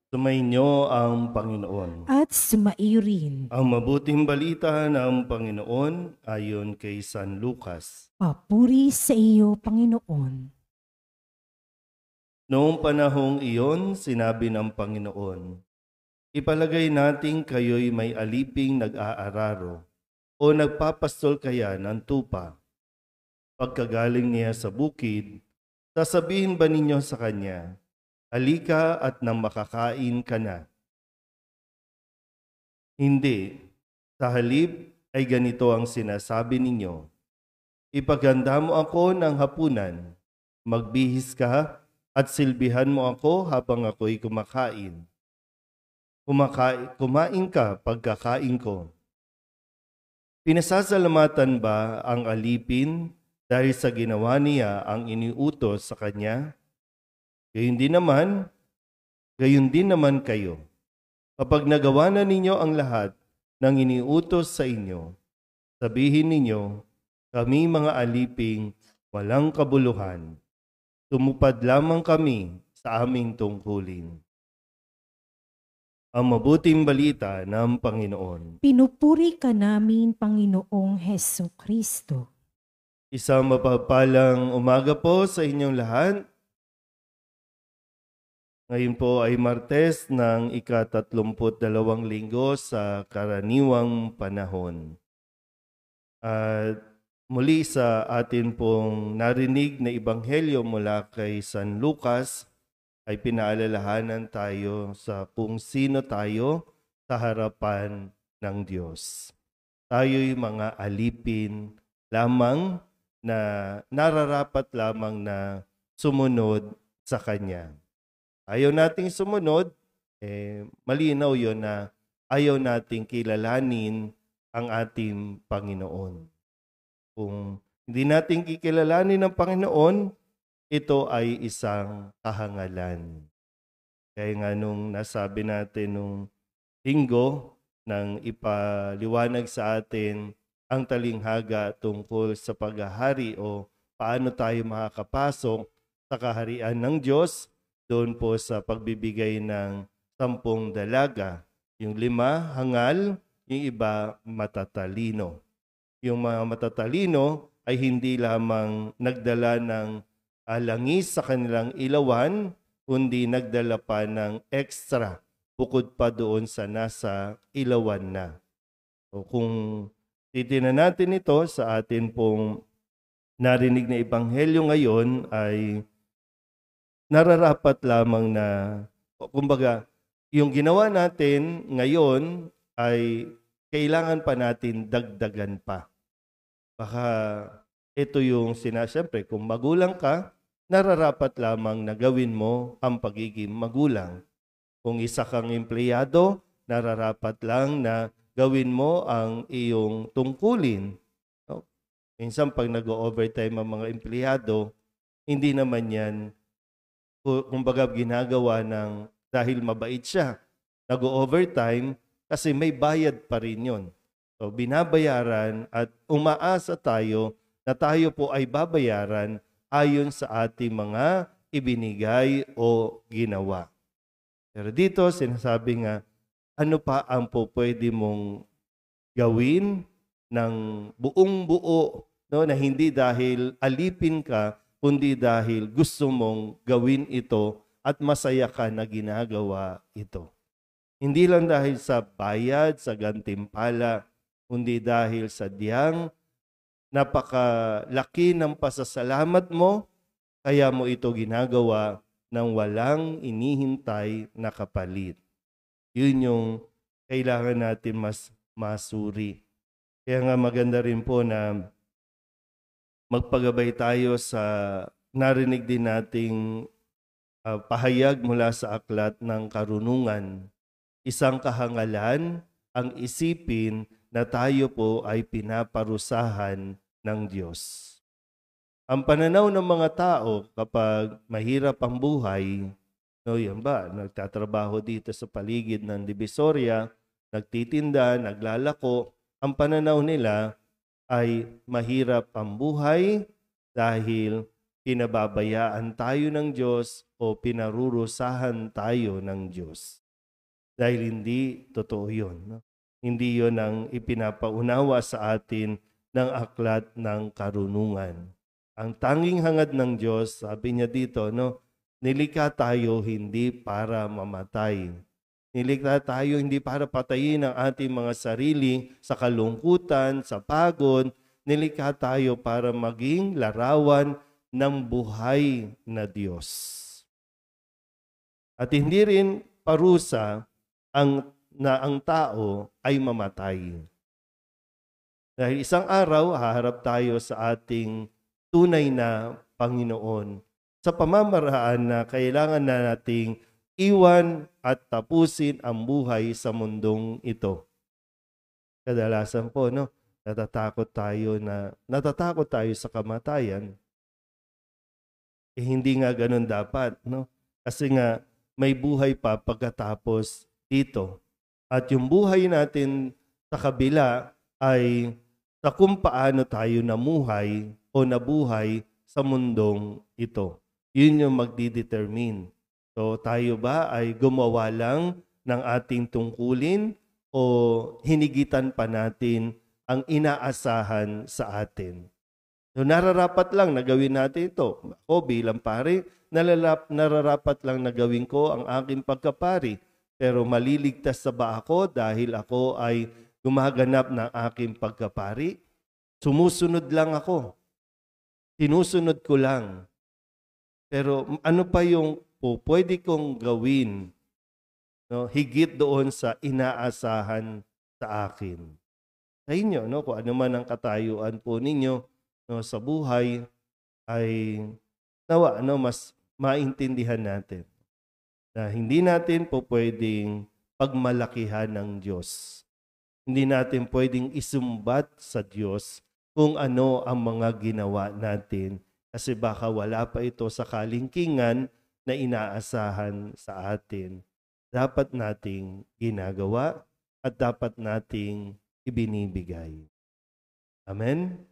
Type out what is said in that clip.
Sumainyo ang Panginoon. At sumaiyo rin. Ang mabuting balita ng Panginoon ayon kay San Lucas. Papuri sa iyo, Panginoon. Noong panahong iyon, sinabi ng Panginoon, ipalagay natin kayo'y may aliping nag-aararo o nagpapastol kaya ng tupa. Pagkagaling niya sa bukid, sasabihin ba ninyo sa kanya, halika at nang makakain ka na? Hindi. Sa halip ay ganito ang sinasabi ninyo. Ipaganda mo ako ng hapunan, magbihis ka at silbihan mo ako habang ako'y kumakain. Kumain ka pagkakain ko. Pinasasalamatan ba ang alipin dahil sa ginawa niya ang iniutos sa kanya? Gayon din naman kayo. Kapag nagawa na ninyo ang lahat ng iniutos sa inyo, sabihin ninyo, kami mga aliping walang kabuluhan. Tumupad lamang kami sa aming tungkulin. Ang mabuting balita ng Panginoon. Pinupuri ka namin, Panginoong Hesukristo. Isang mapagpalang umaga po sa inyong lahat. Ngayon po ay Martes ng ika-32 linggo sa karaniwang panahon. At muli sa atin pong narinig na ebanghelyo mula kay San Lucas ay pinaalalahanan tayo sa kung sino tayo sa harapan ng Diyos. Tayo'y mga alipin lamang na nararapat lamang na sumunod sa Kanya. Ayaw nating sumunod, malinaw yon na ayaw nating kilalanin ang ating Panginoon. Kung hindi natin kikilalanin ng Panginoon, ito ay isang kahangalan. Kaya nga nung nasabi natin nung linggo, nang ipaliwanag sa atin ang talinghaga tungkol sa paghahari o paano tayo makakapasok sa kaharian ng Diyos, doon po sa pagbibigay ng 10 dalaga. Yung 5, hangal, yung iba, matatalino. Yung mga matatalino ay hindi lamang nagdala ng langis sa kanilang ilawan, kundi nagdala pa ng extra, bukod pa doon sa nasa ilawan na. So kung titingnan natin ito sa atin pong narinig na ebanghelyo ngayon ay nararapat lamang na, kumbaga, yung ginawa natin ngayon ay kailangan pa natin dagdagan pa. Baka ito yung siyempre, kung magulang ka, nararapat lamang na gawin mo ang pagiging magulang. Kung isa kang empleyado, nararapat lang na gawin mo ang iyong tungkulin. No? Minsan pag nag-overtime ang mga empleyado, hindi naman yan kumbaga ginagawa ng dahil mabait siya. Nag-overtime kasi may bayad pa rin yun. So binabayaran at umaasa tayo na tayo po ay babayaran ayon sa ating mga ibinigay o ginawa. Pero dito sinasabi nga, ano pa ang po pwede mong gawin ng buong buo, no, na hindi dahil alipin ka, kundi dahil gusto mong gawin ito at masaya ka na ginagawa ito. Hindi lang dahil sa bayad, sa gantimpala, kundi dahil sa diyang napakalaki ng pasasalamat mo, kaya mo ito ginagawa ng walang inihintay na kapalit. Yun yung kailangan natin mas masuri. Kaya nga maganda rin po na magpagabay tayo sa narinig din nating pahayag mula sa aklat ng karunungan. Isang kahangalan ang isipin na tayo po ay pinaparusahan ng Diyos. Ang pananaw ng mga tao kapag mahirap ang buhay, yan ba, nagtatrabaho dito sa paligid ng Divisoria, nagtitinda, naglalako, ang pananaw nila ay mahirap ang buhay dahil pinababayaan tayo ng Diyos o pinarurusahan tayo ng Diyos. Dahil hindi totoo yun. No? Hindi yun ang ipinapaunawa sa atin ng aklat ng karunungan. Ang tanging hangad ng Diyos, sabi niya dito, nilikha tayo hindi para mamatay. Nilikha tayo hindi para patayin ang ating mga sarili sa kalungkutan, sa pagod. Nilikha tayo para maging larawan ng buhay na Diyos. At hindi rin parusa na ang tao ay mamatay. Dahil isang araw, haharap tayo sa ating tunay na Panginoon sa pamamaraan na kailangan na nating iwan at tapusin ang buhay sa mundong ito. Kadalasan po, natatakot tayo sa kamatayan. Hindi nga ganun dapat, Kasi nga may buhay pa pagkatapos dito. At yung buhay natin sa kabila ay sa kung paano tayo namuhay o nabuhay sa mundong ito. Yun yung magdidetermine. So tayo ba ay gumawa lang ng ating tungkulin o hinigitan pa natin ang inaasahan sa atin? So nararapat lang na gawin natin ito. Ako bilang pari, nararapat lang na gawin ko ang aking pagkapari. Pero maliligtas sa ba ako dahil ako ay gumaganap ng aking pagkapari? Sumusunod lang ako. Sinusunod ko lang. Pero ano pa yung pwede kong gawin, higit doon sa inaasahan sa akin? Sa inyo, kung ano man ang katayuan po ninyo sa buhay, ay nawa, mas maintindihan natin na hindi natin po pwedeng pagmalakihan ng Diyos. Hindi natin pwedeng isumbat sa Diyos kung ano ang mga ginawa natin kasi baka wala pa ito sa kalingkingan na inaasahan sa atin. Dapat nating ginagawa at dapat nating ibinibigay. Amen?